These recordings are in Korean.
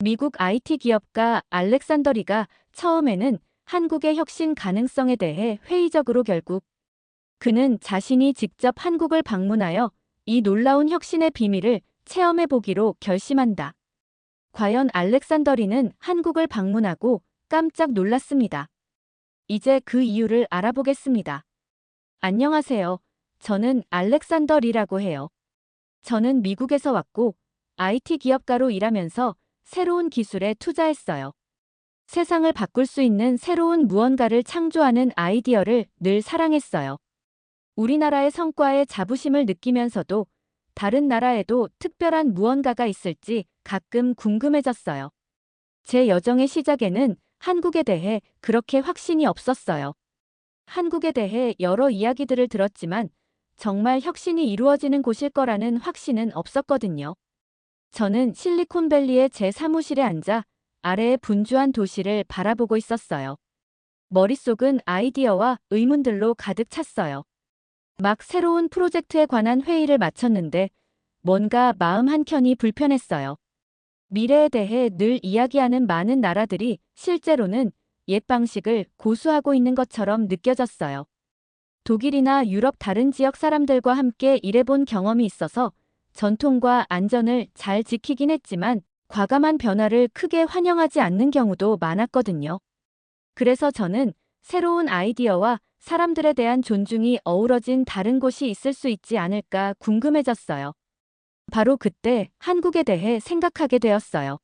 미국 IT 기업가 알렉산더리가 처음에는 한국의 혁신 가능성에 대해 회의적으로 결국 그는 자신이 직접 한국을 방문하여 이 놀라운 혁신의 비밀을 체험해 보기로 결심한다. 과연 알렉산더리는 한국을 방문하고 깜짝 놀랐습니다. 이제 그 이유를 알아보겠습니다. 안녕하세요. 저는 알렉산더리라고 해요. 저는 미국에서 왔고 IT 기업가로 일하면서 새로운 기술에 투자했어요. 세상을 바꿀 수 있는 새로운 무언가를 창조하는 아이디어를 늘 사랑했어요. 우리나라의 성과에 자부심을 느끼면서도 다른 나라에도 특별한 무언가가 있을지 가끔 궁금해졌어요. 제 여정의 시작에는 한국에 대해 그렇게 확신이 없었어요. 한국에 대해 여러 이야기들을 들었지만 정말 혁신이 이루어지는 곳일 거라는 확신은 없었거든요. 저는 실리콘밸리의 제 사무실에 앉아 아래의 분주한 도시를 바라보고 있었어요. 머릿속은 아이디어와 의문들로 가득 찼어요. 막 새로운 프로젝트에 관한 회의를 마쳤는데 뭔가 마음 한켠이 불편했어요. 미래에 대해 늘 이야기하는 많은 나라들이 실제로는 옛 방식을 고수하고 있는 것처럼 느껴졌어요. 독일이나 유럽 다른 지역 사람들과 함께 일해본 경험이 있어서 전통과 안전을 잘 지키긴 했지만 과감한 변화를 크게 환영하지 않는 경우도 많았거든요. 그래서 저는 새로운 아이디어와 사람들에 대한 존중이 어우러진 다른 곳이 있을 수 있지 않을까 궁금해졌어요. 바로 그때 한국에 대해 생각하게 되었어요.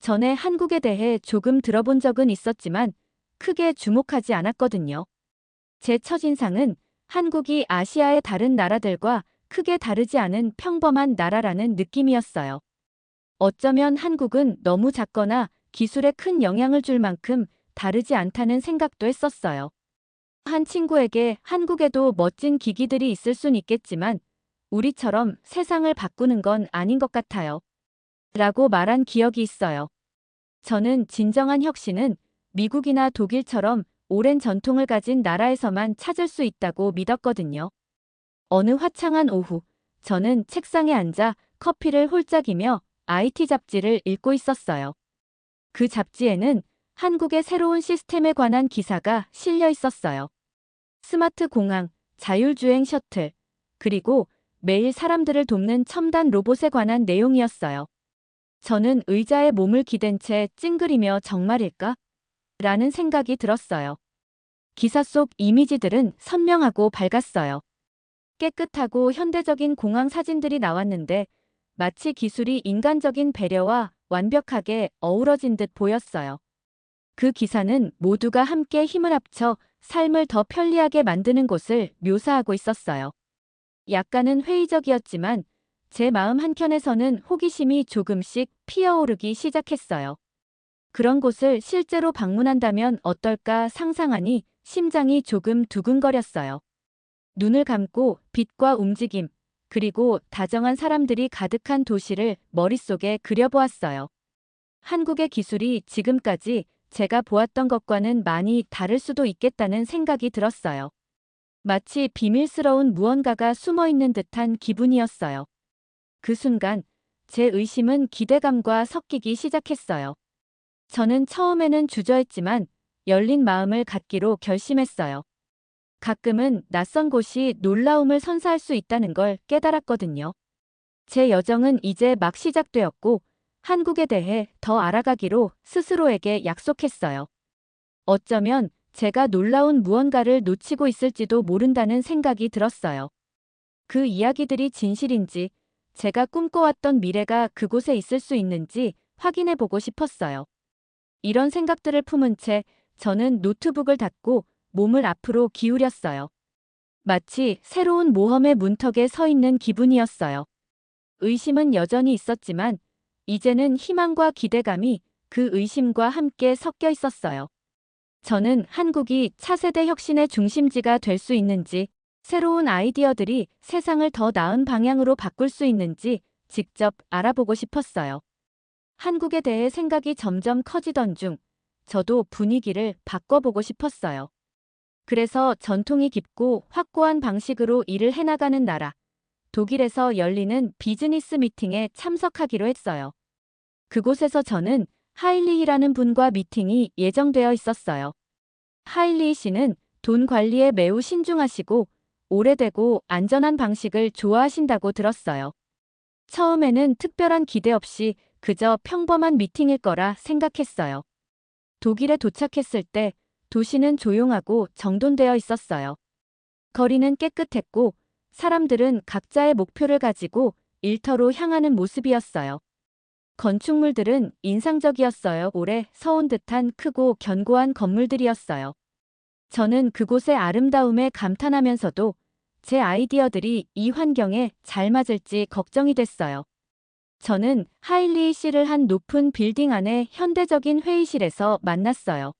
전에 한국에 대해 조금 들어본 적은 있었지만 크게 주목하지 않았거든요. 제 첫인상은 한국이 아시아의 다른 나라들과 크게 다르지 않은 평범한 나라라는 느낌이었어요. 어쩌면 한국은 너무 작거나 기술에 큰 영향을 줄 만큼 다르지 않다는 생각도 했었어요. 한 친구에게 한국에도 멋진 기기들이 있을 순 있겠지만 우리처럼 세상을 바꾸는 건 아닌 것 같아요. 라고 말한 기억이 있어요. 저는 진정한 혁신은 미국이나 독일처럼 오랜 전통을 가진 나라에서만 찾을 수 있다고 믿었거든요. 어느 화창한 오후, 저는 책상에 앉아 커피를 홀짝이며 IT 잡지를 읽고 있었어요. 그 잡지에는 한국의 새로운 시스템에 관한 기사가 실려 있었어요. 스마트 공항, 자율주행 셔틀, 그리고 매일 사람들을 돕는 첨단 로봇에 관한 내용이었어요. 저는 의자에 몸을 기댄 채 찡그리며 정말일까? 라는 생각이 들었어요. 기사 속 이미지들은 선명하고 밝았어요. 깨끗하고 현대적인 공항 사진들이 나왔는데 마치 기술이 인간적인 배려와 완벽하게 어우러진 듯 보였어요. 그 기사는 모두가 함께 힘을 합쳐 삶을 더 편리하게 만드는 곳을 묘사하고 있었어요. 약간은 회의적이었지만 제 마음 한켠에서는 호기심이 조금씩 피어오르기 시작했어요. 그런 곳을 실제로 방문한다면 어떨까 상상하니 심장이 조금 두근거렸어요. 눈을 감고 빛과 움직임, 그리고 다정한 사람들이 가득한 도시를 머릿속에 그려보았어요. 한국의 기술이 지금까지 제가 보았던 것과는 많이 다를 수도 있겠다는 생각이 들었어요. 마치 비밀스러운 무언가가 숨어 있는 듯한 기분이었어요. 그 순간 제 의심은 기대감과 섞이기 시작했어요. 저는 처음에는 주저했지만 열린 마음을 갖기로 결심했어요. 가끔은 낯선 곳이 놀라움을 선사할 수 있다는 걸 깨달았거든요. 제 여정은 이제 막 시작되었고 한국에 대해 더 알아가기로 스스로에게 약속했어요. 어쩌면 제가 놀라운 무언가를 놓치고 있을지도 모른다는 생각이 들었어요. 그 이야기들이 진실인지, 제가 꿈꿔왔던 미래가 그곳에 있을 수 있는지 확인해 보고 싶었어요. 이런 생각들을 품은 채 저는 노트북을 닫고 몸을 앞으로 기울였어요. 마치 새로운 모험의 문턱에 서 있는 기분이었어요. 의심은 여전히 있었지만 이제는 희망과 기대감이 그 의심과 함께 섞여 있었어요. 저는 한국이 차세대 혁신의 중심지가 될 수 있는지, 새로운 아이디어들이 세상을 더 나은 방향으로 바꿀 수 있는지 직접 알아보고 싶었어요. 한국에 대해 생각이 점점 커지던 중 저도 분위기를 바꿔보고 싶었어요. 그래서 전통이 깊고 확고한 방식으로 일을 해나가는 나라, 독일에서 열리는 비즈니스 미팅에 참석하기로 했어요. 그곳에서 저는 하일리히라는 분과 미팅이 예정되어 있었어요. 하일리 씨는 돈 관리에 매우 신중하시고 오래되고 안전한 방식을 좋아하신다고 들었어요. 처음에는 특별한 기대 없이 그저 평범한 미팅일 거라 생각했어요. 독일에 도착했을 때 도시는 조용하고 정돈되어 있었어요. 거리는 깨끗했고 사람들은 각자의 목표를 가지고 일터로 향하는 모습이었어요. 건축물들은 인상적이었어요. 오래 서온 듯한 크고 견고한 건물들이었어요. 저는 그곳의 아름다움에 감탄하면서도 제 아이디어들이 이 환경에 잘 맞을지 걱정이 됐어요. 저는 하일리 씨를 한 높은 빌딩 안의 현대적인 회의실에서 만났어요.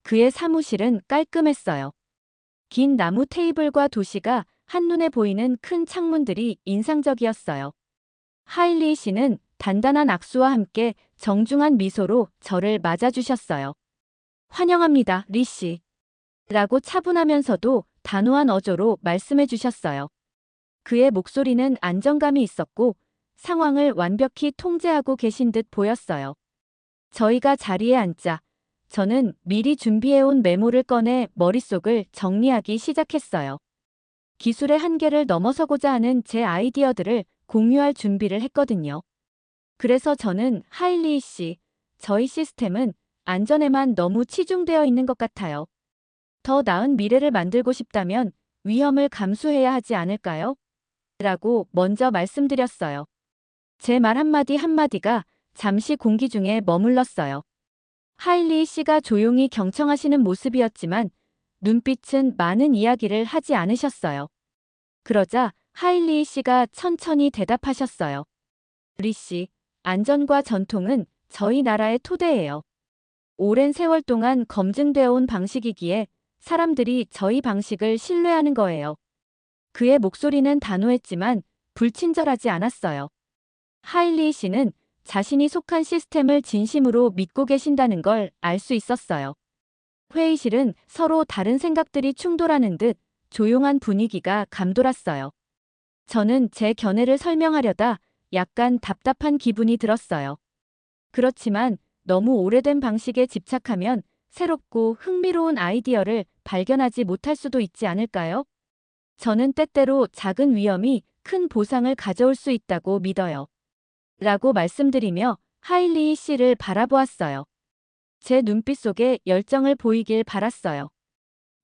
그의 사무실은 깔끔했어요. 긴 나무 테이블과 도시가 한눈에 보이는 큰 창문들이 인상적이었어요. 하일리 씨는 단단한 악수와 함께 정중한 미소로 저를 맞아주셨어요. 환영합니다, 리 씨. 라고 차분하면서도 단호한 어조로 말씀해 주셨어요. 그의 목소리는 안정감이 있었고 상황을 완벽히 통제하고 계신 듯 보였어요. 저희가 자리에 앉자 저는 미리 준비해온 메모를 꺼내 머릿속을 정리하기 시작했어요. 기술의 한계를 넘어서고자 하는 제 아이디어들을 공유할 준비를 했거든요. 그래서 저는 하일리 씨, 저희 시스템은 안전에만 너무 치중되어 있는 것 같아요. 더 나은 미래를 만들고 싶다면 위험을 감수해야 하지 않을까요? 라고 먼저 말씀드렸어요. 제 말 한마디 한마디가 잠시 공기 중에 머물렀어요. 하일리 씨가 조용히 경청하시는 모습이었지만 눈빛은 많은 이야기를 하지 않으셨어요. 그러자 하일리 씨가 천천히 대답하셨어요. 리 씨, 안전과 전통은 저희 나라의 토대예요. 오랜 세월 동안 검증되어 온 방식이기에 사람들이 저희 방식을 신뢰하는 거예요. 그의 목소리는 단호했지만 불친절하지 않았어요. 하일리 씨는 자신이 속한 시스템을 진심으로 믿고 계신다는 걸 알 수 있었어요. 회의실은 서로 다른 생각들이 충돌하는 듯 조용한 분위기가 감돌았어요. 저는 제 견해를 설명하려다 약간 답답한 기분이 들었어요. 그렇지만 너무 오래된 방식에 집착하면 새롭고 흥미로운 아이디어를 발견하지 못할 수도 있지 않을까요? 저는 때때로 작은 위험이 큰 보상을 가져올 수 있다고 믿어요. 라고 말씀드리며 하일리 씨를 바라보았어요. 제 눈빛 속에 열정을 보이길 바랐어요.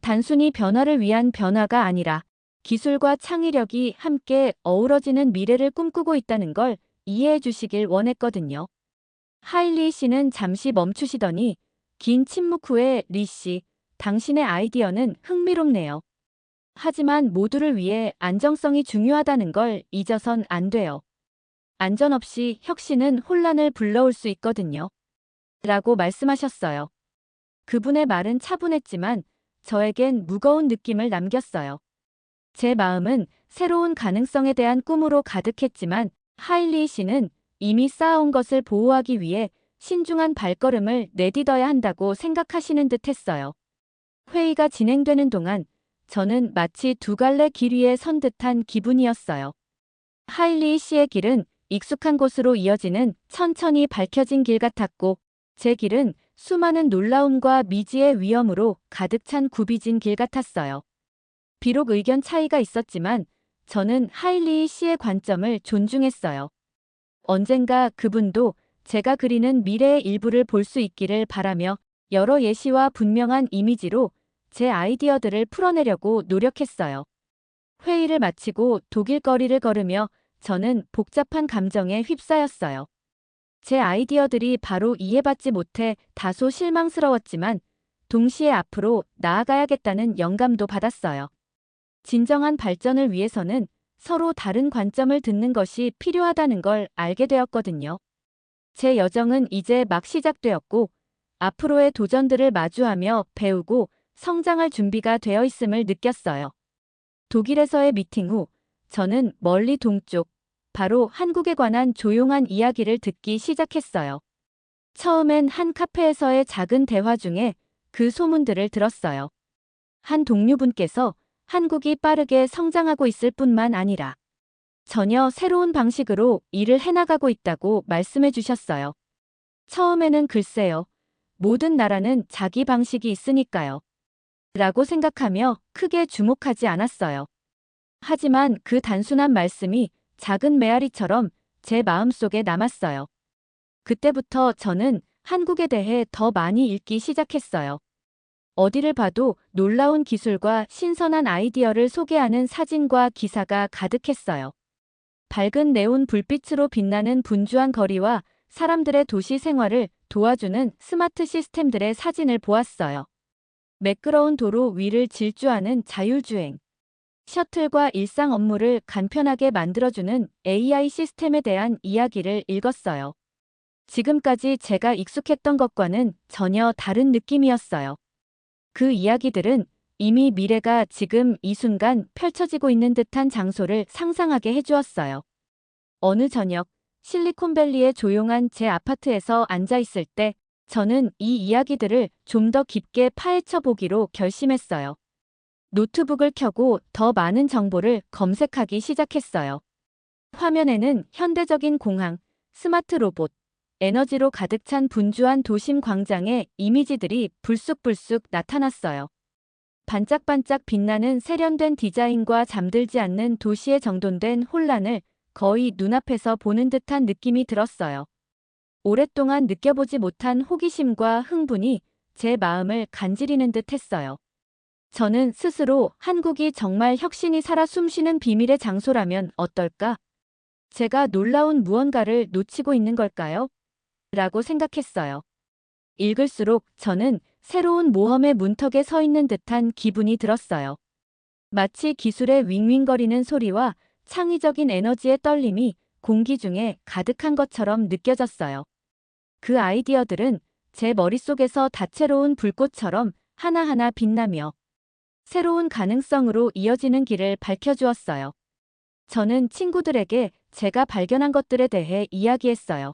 단순히 변화를 위한 변화가 아니라 기술과 창의력이 함께 어우러지는 미래를 꿈꾸고 있다는 걸 이해해 주시길 원했거든요. 하일리 씨는 잠시 멈추시더니 긴 침묵 후에 리 씨, 당신의 아이디어는 흥미롭네요. 하지만 모두를 위해 안정성이 중요하다는 걸 잊어선 안 돼요. 안전 없이 혁신은 혼란을 불러올 수 있거든요. 라고 말씀하셨어요. 그분의 말은 차분했지만 저에겐 무거운 느낌을 남겼어요. 제 마음은 새로운 가능성에 대한 꿈으로 가득했지만 하일리 씨는 이미 쌓아온 것을 보호하기 위해 신중한 발걸음을 내딛어야 한다고 생각하시는 듯 했어요. 회의가 진행되는 동안 저는 마치 두 갈래 길 위에 선 듯한 기분이었어요. 하일리 씨의 길은 익숙한 곳으로 이어지는 천천히 밝혀진 길 같았고 제 길은 수많은 놀라움과 미지의 위험으로 가득 찬 굽이진 길 같았어요. 비록 의견 차이가 있었지만 저는 하일리 씨의 관점을 존중했어요. 언젠가 그분도 제가 그리는 미래의 일부를 볼 수 있기를 바라며 여러 예시와 분명한 이미지로 제 아이디어들을 풀어내려고 노력했어요. 회의를 마치고 독일 거리를 걸으며 저는 복잡한 감정에 휩싸였어요. 제 아이디어들이 바로 이해받지 못해 다소 실망스러웠지만 동시에 앞으로 나아가야겠다는 영감도 받았어요. 진정한 발전을 위해서는 서로 다른 관점을 듣는 것이 필요하다는 걸 알게 되었거든요. 제 여정은 이제 막 시작되었고 앞으로의 도전들을 마주하며 배우고 성장할 준비가 되어 있음을 느꼈어요. 독일에서의 미팅 후 저는 멀리 동쪽, 바로 한국에 관한 조용한 이야기를 듣기 시작했어요. 처음엔 한 카페에서의 작은 대화 중에 그 소문들을 들었어요. 한 동료분께서 한국이 빠르게 성장하고 있을 뿐만 아니라 전혀 새로운 방식으로 일을 해나가고 있다고 말씀해 주셨어요. 처음에는 글쎄요. 모든 나라는 자기 방식이 있으니까요. 라고 생각하며 크게 주목하지 않았어요. 하지만 그 단순한 말씀이 작은 메아리처럼 제 마음속에 남았어요. 그때부터 저는 한국에 대해 더 많이 읽기 시작했어요. 어디를 봐도 놀라운 기술과 신선한 아이디어를 소개하는 사진과 기사가 가득했어요. 밝은 네온 불빛으로 빛나는 분주한 거리와 사람들의 도시 생활을 도와주는 스마트 시스템들의 사진을 보았어요. 매끄러운 도로 위를 질주하는 자율주행, 셔틀과 일상 업무를 간편하게 만들어주는 AI 시스템에 대한 이야기를 읽었어요. 지금까지 제가 익숙했던 것과는 전혀 다른 느낌이었어요. 그 이야기들은 이미 미래가 지금 이 순간 펼쳐지고 있는 듯한 장소를 상상하게 해주었어요. 어느 저녁, 실리콘밸리의 조용한 제 아파트에서 앉아 있을 때 저는 이 이야기들을 좀 더 깊게 파헤쳐 보기로 결심했어요. 노트북을 켜고 더 많은 정보를 검색하기 시작했어요. 화면에는 현대적인 공항, 스마트 로봇, 에너지로 가득 찬 분주한 도심 광장의 이미지들이 불쑥불쑥 나타났어요. 반짝반짝 빛나는 세련된 디자인과 잠들지 않는 도시의 정돈된 혼란을 거의 눈앞에서 보는 듯한 느낌이 들었어요. 오랫동안 느껴보지 못한 호기심과 흥분이 제 마음을 간지리는 듯 했어요. 저는 스스로 한국이 정말 혁신이 살아 숨쉬는 비밀의 장소라면 어떨까? 제가 놀라운 무언가를 놓치고 있는 걸까요? 라고 생각했어요. 읽을수록 저는 새로운 모험의 문턱에 서 있는 듯한 기분이 들었어요. 마치 기술의 윙윙거리는 소리와 창의적인 에너지의 떨림이 공기 중에 가득한 것처럼 느껴졌어요. 그 아이디어들은 제 머릿속에서 다채로운 불꽃처럼 하나하나 빛나며 새로운 가능성으로 이어지는 길을 밝혀주었어요. 저는 친구들에게 제가 발견한 것들에 대해 이야기했어요.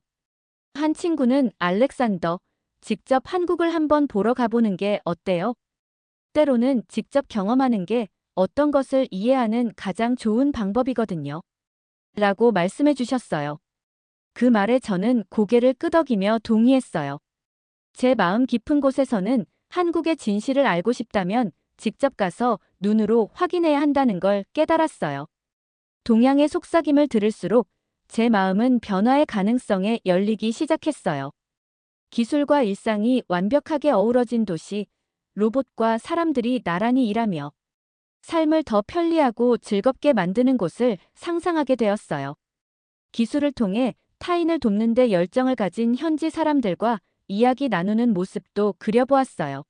한 친구는 알렉산더, 직접 한국을 한번 보러 가보는 게 어때요? 때로는 직접 경험하는 게 어떤 것을 이해하는 가장 좋은 방법이거든요. 라고 말씀해 주셨어요. 그 말에 저는 고개를 끄덕이며 동의했어요. 제 마음 깊은 곳에서는 한국의 진실을 알고 싶다면 직접 가서 눈으로 확인해야 한다는 걸 깨달았어요. 동양의 속삭임을 들을수록 제 마음은 변화의 가능성에 열리기 시작했어요. 기술과 일상이 완벽하게 어우러진 도시, 로봇과 사람들이 나란히 일하며 삶을 더 편리하고 즐겁게 만드는 곳을 상상하게 되었어요. 기술을 통해 타인을 돕는 데 열정을 가진 현지 사람들과 이야기 나누는 모습도 그려보았어요.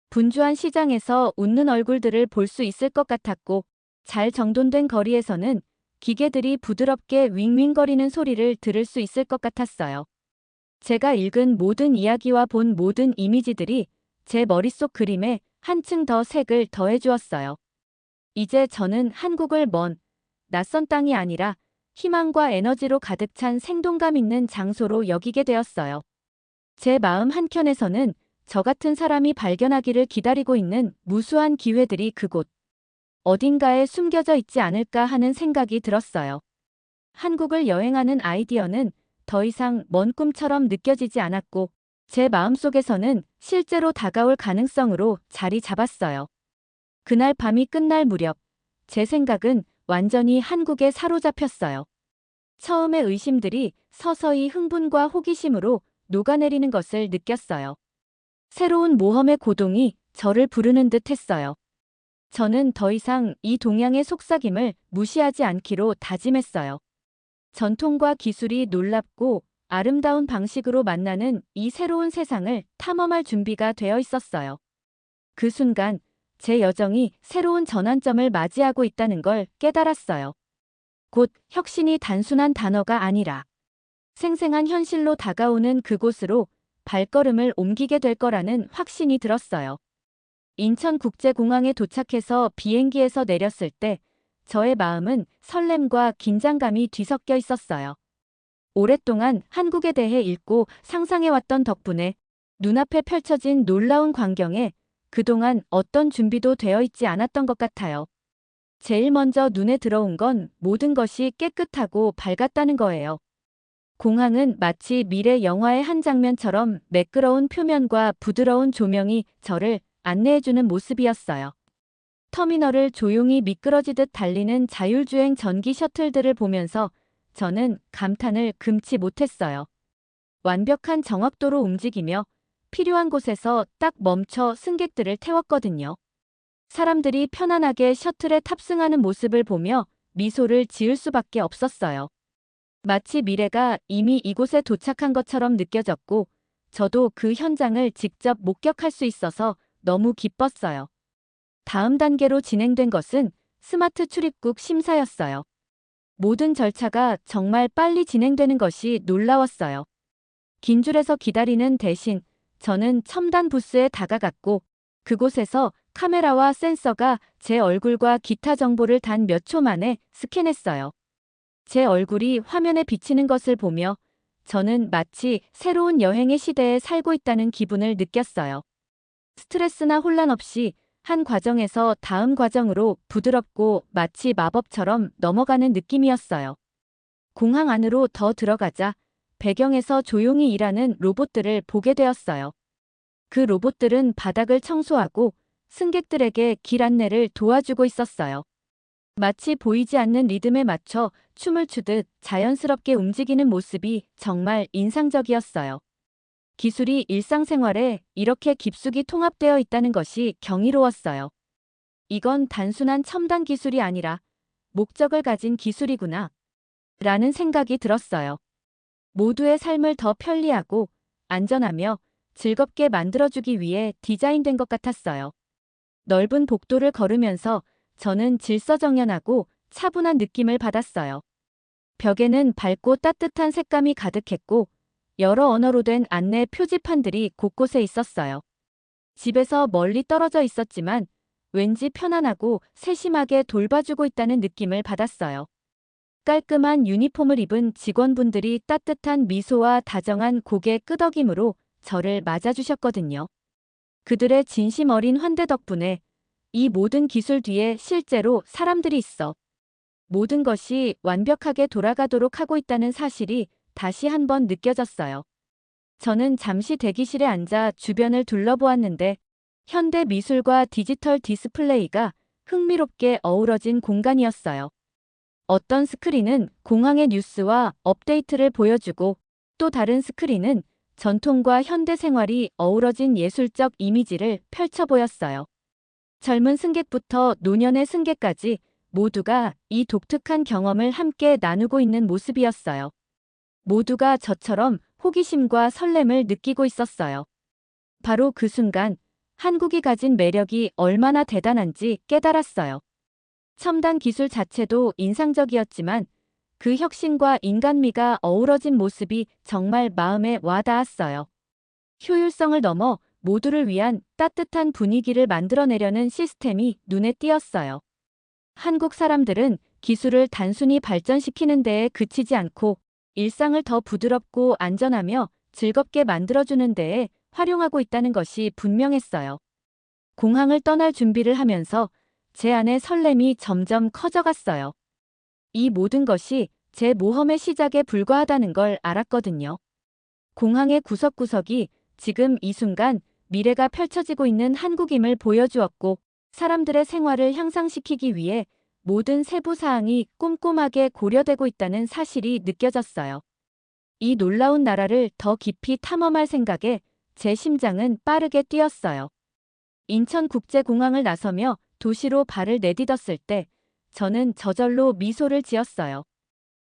분주한 시장에서 웃는 얼굴들을 볼 수 있을 것 같았고, 잘 정돈된 거리에서는 기계들이 부드럽게 윙윙거리는 소리를 들을 수 있을 것 같았어요. 제가 읽은 모든 이야기와 본 모든 이미지들이 제 머릿속 그림에 한층 더 색을 더해 주었어요. 이제 저는 한국을 먼, 낯선 땅이 아니라 희망과 에너지로 가득 찬 생동감 있는 장소로 여기게 되었어요. 제 마음 한켠에서는 저 같은 사람이 발견하기를 기다리고 있는 무수한 기회들이 그곳 어딘가에 숨겨져 있지 않을까 하는 생각이 들었어요. 한국을 여행하는 아이디어는 더 이상 먼 꿈처럼 느껴지지 않았고 제 마음속에서는 실제로 다가올 가능성으로 자리 잡았어요. 그날 밤이 끝날 무렵 제 생각은 완전히 한국에 사로잡혔어요. 처음의 의심들이 서서히 흥분과 호기심으로 녹아내리는 것을 느꼈어요. 새로운 모험의 고동이 저를 부르는 듯 했어요. 저는 더 이상 이 동양의 속삭임을 무시하지 않기로 다짐했어요. 전통과 기술이 놀랍고 아름다운 방식으로 만나는 이 새로운 세상을 탐험할 준비가 되어 있었어요. 그 순간 제 여정이 새로운 전환점을 맞이하고 있다는 걸 깨달았어요. 곧 혁신이 단순한 단어가 아니라 생생한 현실로 다가오는 그곳으로 발걸음을 옮기게 될 거라는 확신이 들었어요. 인천국제공항에 도착해서 비행기에서 내렸을 때 저의 마음은 설렘과 긴장감이 뒤섞여 있었어요. 오랫동안 한국에 대해 읽고 상상해왔던 덕분에 눈앞에 펼쳐진 놀라운 광경에 그동안 어떤 준비도 되어 있지 않았던 것 같아요. 제일 먼저 눈에 들어온 건 모든 것이 깨끗하고 밝았다는 거예요. 공항은 마치 미래 영화의 한 장면처럼 매끄러운 표면과 부드러운 조명이 저를 안내해주는 모습이었어요. 터미널을 조용히 미끄러지듯 달리는 자율주행 전기 셔틀들을 보면서 저는 감탄을 금치 못했어요. 완벽한 정확도로 움직이며 필요한 곳에서 딱 멈춰 승객들을 태웠거든요. 사람들이 편안하게 셔틀에 탑승하는 모습을 보며 미소를 지을 수밖에 없었어요. 마치 미래가 이미 이곳에 도착한 것처럼 느껴졌고, 저도 그 현장을 직접 목격할 수 있어서 너무 기뻤어요. 다음 단계로 진행된 것은 스마트 출입국 심사였어요. 모든 절차가 정말 빨리 진행되는 것이 놀라웠어요. 긴 줄에서 기다리는 대신 저는 첨단 부스에 다가갔고, 그곳에서 카메라와 센서가 제 얼굴과 기타 정보를 단 몇 초 만에 스캔했어요. 제 얼굴이 화면에 비치는 것을 보며 저는 마치 새로운 여행의 시대에 살고 있다는 기분을 느꼈어요. 스트레스나 혼란 없이 한 과정에서 다음 과정으로 부드럽고 마치 마법처럼 넘어가는 느낌이었어요. 공항 안으로 더 들어가자 배경에서 조용히 일하는 로봇들을 보게 되었어요. 그 로봇들은 바닥을 청소하고 승객들에게 길 안내를 도와주고 있었어요. 마치 보이지 않는 리듬에 맞춰 춤을 추듯 자연스럽게 움직이는 모습이 정말 인상적이었어요. 기술이 일상생활에 이렇게 깊숙이 통합되어 있다는 것이 경이로웠어요. 이건 단순한 첨단 기술이 아니라 목적을 가진 기술이구나 라는 생각이 들었어요. 모두의 삶을 더 편리하고 안전하며 즐겁게 만들어주기 위해 디자인된 것 같았어요. 넓은 복도를 걸으면서 저는 질서정연하고 차분한 느낌을 받았어요. 벽에는 밝고 따뜻한 색감이 가득했고 여러 언어로 된 안내 표지판들이 곳곳에 있었어요. 집에서 멀리 떨어져 있었지만 왠지 편안하고 세심하게 돌봐주고 있다는 느낌을 받았어요. 깔끔한 유니폼을 입은 직원분들이 따뜻한 미소와 다정한 고개 끄덕임으로 저를 맞아주셨거든요. 그들의 진심 어린 환대 덕분에 이 모든 기술 뒤에 실제로 사람들이 있어 모든 것이 완벽하게 돌아가도록 하고 있다는 사실이 다시 한번 느껴졌어요. 저는 잠시 대기실에 앉아 주변을 둘러보았는데 현대 미술과 디지털 디스플레이가 흥미롭게 어우러진 공간이었어요. 어떤 스크린은 공항의 뉴스와 업데이트를 보여주고 또 다른 스크린은 전통과 현대 생활이 어우러진 예술적 이미지를 펼쳐 보였어요. 젊은 승객부터 노년의 승객까지 모두가 이 독특한 경험을 함께 나누고 있는 모습이었어요. 모두가 저처럼 호기심과 설렘을 느끼고 있었어요. 바로 그 순간 한국이 가진 매력이 얼마나 대단한지 깨달았어요. 첨단 기술 자체도 인상적이었지만 그 혁신과 인간미가 어우러진 모습이 정말 마음에 와닿았어요. 효율성을 넘어 모두를 위한 따뜻한 분위기를 만들어내려는 시스템이 눈에 띄었어요. 한국 사람들은 기술을 단순히 발전시키는 데에 그치지 않고 일상을 더 부드럽고 안전하며 즐겁게 만들어주는 데에 활용하고 있다는 것이 분명했어요. 공항을 떠날 준비를 하면서 제 안의 설렘이 점점 커져갔어요. 이 모든 것이 제 모험의 시작에 불과하다는 걸 알았거든요. 공항의 구석구석이 지금 이 순간 미래가 펼쳐지고 있는 한국임을 보여주었고 사람들의 생활을 향상시키기 위해 모든 세부 사항이 꼼꼼하게 고려되고 있다는 사실이 느껴졌어요. 이 놀라운 나라를 더 깊이 탐험할 생각에 제 심장은 빠르게 뛰었어요. 인천국제공항을 나서며 도시로 발을 내딛었을 때 저는 저절로 미소를 지었어요.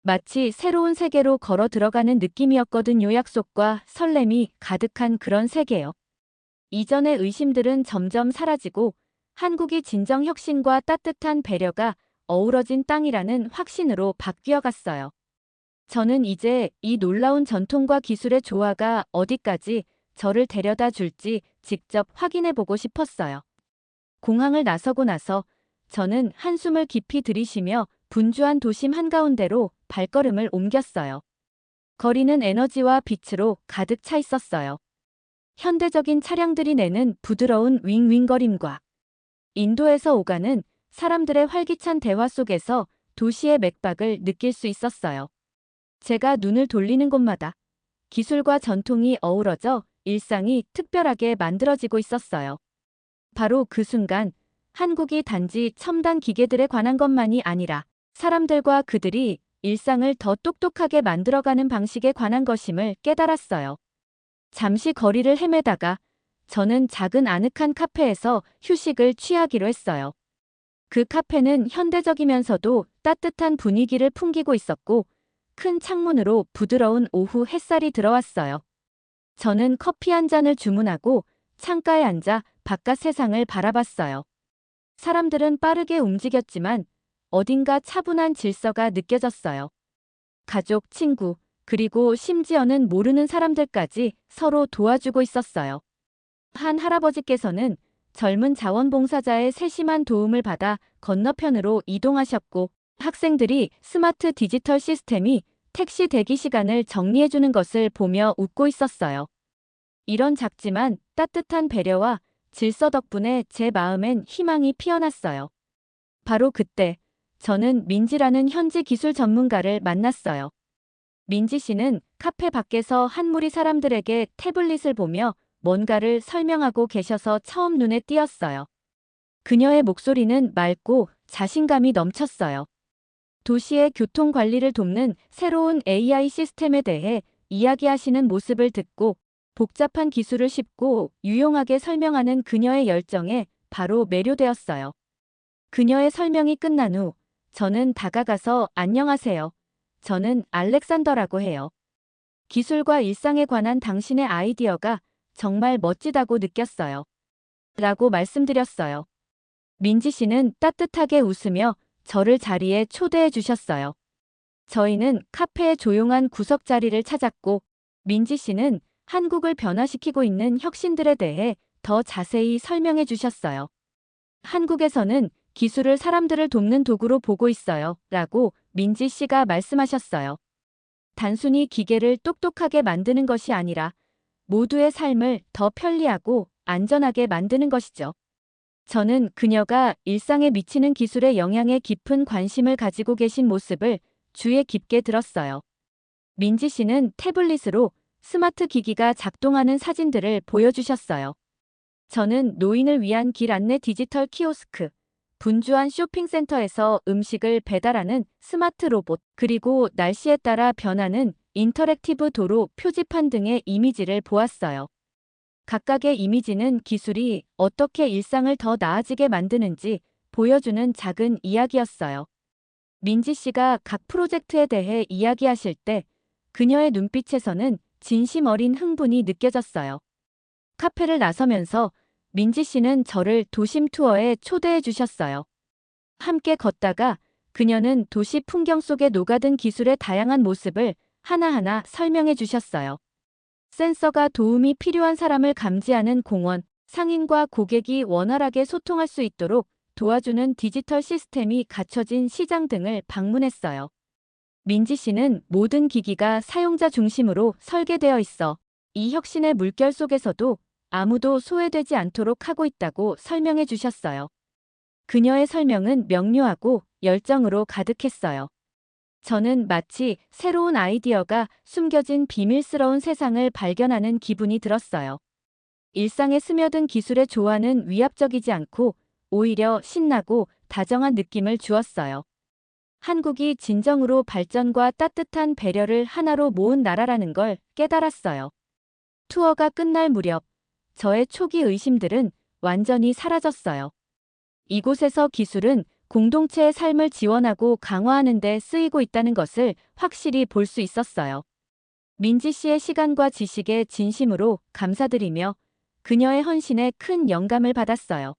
마치 새로운 세계로 걸어 들어가는 느낌이었거든요. 약속과 설렘이 가득한 그런 세계요. 이전의 의심들은 점점 사라지고 한국이 진정 혁신과 따뜻한 배려가 어우러진 땅이라는 확신으로 바뀌어갔어요. 저는 이제 이 놀라운 전통과 기술의 조화가 어디까지 저를 데려다 줄지 직접 확인해보고 싶었어요. 공항을 나서고 나서 저는 한숨을 깊이 들이쉬며 분주한 도심 한가운데로 발걸음을 옮겼어요. 거리는 에너지와 빛으로 가득 차 있었어요. 현대적인 차량들이 내는 부드러운 윙윙거림과 인도에서 오가는 사람들의 활기찬 대화 속에서 도시의 맥박을 느낄 수 있었어요. 제가 눈을 돌리는 곳마다 기술과 전통이 어우러져 일상이 특별하게 만들어지고 있었어요. 바로 그 순간 한국이 단지 첨단 기계들에 관한 것만이 아니라 사람들과 그들이 일상을 더 똑똑하게 만들어가는 방식에 관한 것임을 깨달았어요. 잠시 거리를 헤매다가 저는 작은 아늑한 카페에서 휴식을 취하기로 했어요. 그 카페는 현대적이면서도 따뜻한 분위기를 풍기고 있었고 큰 창문으로 부드러운 오후 햇살이 들어왔어요. 저는 커피 한 잔을 주문하고 창가에 앉아 바깥 세상을 바라봤어요. 사람들은 빠르게 움직였지만 어딘가 차분한 질서가 느껴졌어요. 가족, 친구, 그리고 심지어는 모르는 사람들까지 서로 도와주고 있었어요. 한 할아버지께서는 젊은 자원봉사자의 세심한 도움을 받아 건너편으로 이동하셨고, 학생들이 스마트 디지털 시스템이 택시 대기 시간을 정리해주는 것을 보며 웃고 있었어요. 이런 작지만 따뜻한 배려와 질서 덕분에 제 마음엔 희망이 피어났어요. 바로 그때 저는 민지라는 현지 기술 전문가를 만났어요. 민지 씨는 카페 밖에서 한 무리 사람들에게 태블릿을 보며 뭔가를 설명하고 계셔서 처음 눈에 띄었어요. 그녀의 목소리는 맑고 자신감이 넘쳤어요. 도시의 교통 관리를 돕는 새로운 AI 시스템에 대해 이야기하시는 모습을 듣고 복잡한 기술을 쉽고 유용하게 설명하는 그녀의 열정에 바로 매료되었어요. 그녀의 설명이 끝난 후 저는 다가가서 안녕하세요. 저는 알렉산더라고 해요. 기술과 일상에 관한 당신의 아이디어가 정말 멋지다고 느꼈어요. 라고 말씀드렸어요. 민지 씨는 따뜻하게 웃으며 저를 자리에 초대해 주셨어요. 저희는 카페의 조용한 구석 자리를 찾았고 민지 씨는 한국을 변화시키고 있는 혁신들에 대해 더 자세히 설명해 주셨어요. 한국에서는 기술을 사람들을 돕는 도구로 보고 있어요. 라고 민지 씨가 말씀하셨어요. 단순히 기계를 똑똑하게 만드는 것이 아니라 모두의 삶을 더 편리하고 안전하게 만드는 것이죠. 저는 그녀가 일상에 미치는 기술의 영향에 깊은 관심을 가지고 계신 모습을 주의 깊게 들었어요. 민지 씨는 태블릿으로 스마트 기기가 작동하는 사진들을 보여주셨어요. 저는 노인을 위한 길 안내 디지털 키오스크, 분주한 쇼핑센터에서 음식을 배달하는 스마트 로봇, 그리고 날씨에 따라 변하는 인터랙티브 도로 표지판 등의 이미지를 보았어요. 각각의 이미지는 기술이 어떻게 일상을 더 나아지게 만드는지 보여주는 작은 이야기였어요. 민지 씨가 각 프로젝트에 대해 이야기하실 때 그녀의 눈빛에서는 진심 어린 흥분이 느껴졌어요. 카페를 나서면서 민지 씨는 저를 도심 투어에 초대해 주셨어요. 함께 걷다가 그녀는 도시 풍경 속에 녹아든 기술의 다양한 모습을 하나하나 설명해 주셨어요. 센서가 도움이 필요한 사람을 감지하는 공원, 상인과 고객이 원활하게 소통할 수 있도록 도와주는 디지털 시스템이 갖춰진 시장 등을 방문했어요. 민지 씨는 모든 기기가 사용자 중심으로 설계되어 있어 이 혁신의 물결 속에서도 아무도 소외되지 않도록 하고 있다고 설명해 주셨어요. 그녀의 설명은 명료하고 열정으로 가득했어요. 저는 마치 새로운 아이디어가 숨겨진 비밀스러운 세상을 발견하는 기분이 들었어요. 일상에 스며든 기술의 조화는 위압적이지 않고 오히려 신나고 다정한 느낌을 주었어요. 한국이 진정으로 발전과 따뜻한 배려를 하나로 모은 나라라는 걸 깨달았어요. 투어가 끝날 무렵 저의 초기 의심들은 완전히 사라졌어요. 이곳에서 기술은 공동체의 삶을 지원하고 강화하는 데 쓰이고 있다는 것을 확실히 볼 수 있었어요. 민지 씨의 시간과 지식에 진심으로 감사드리며 그녀의 헌신에 큰 영감을 받았어요.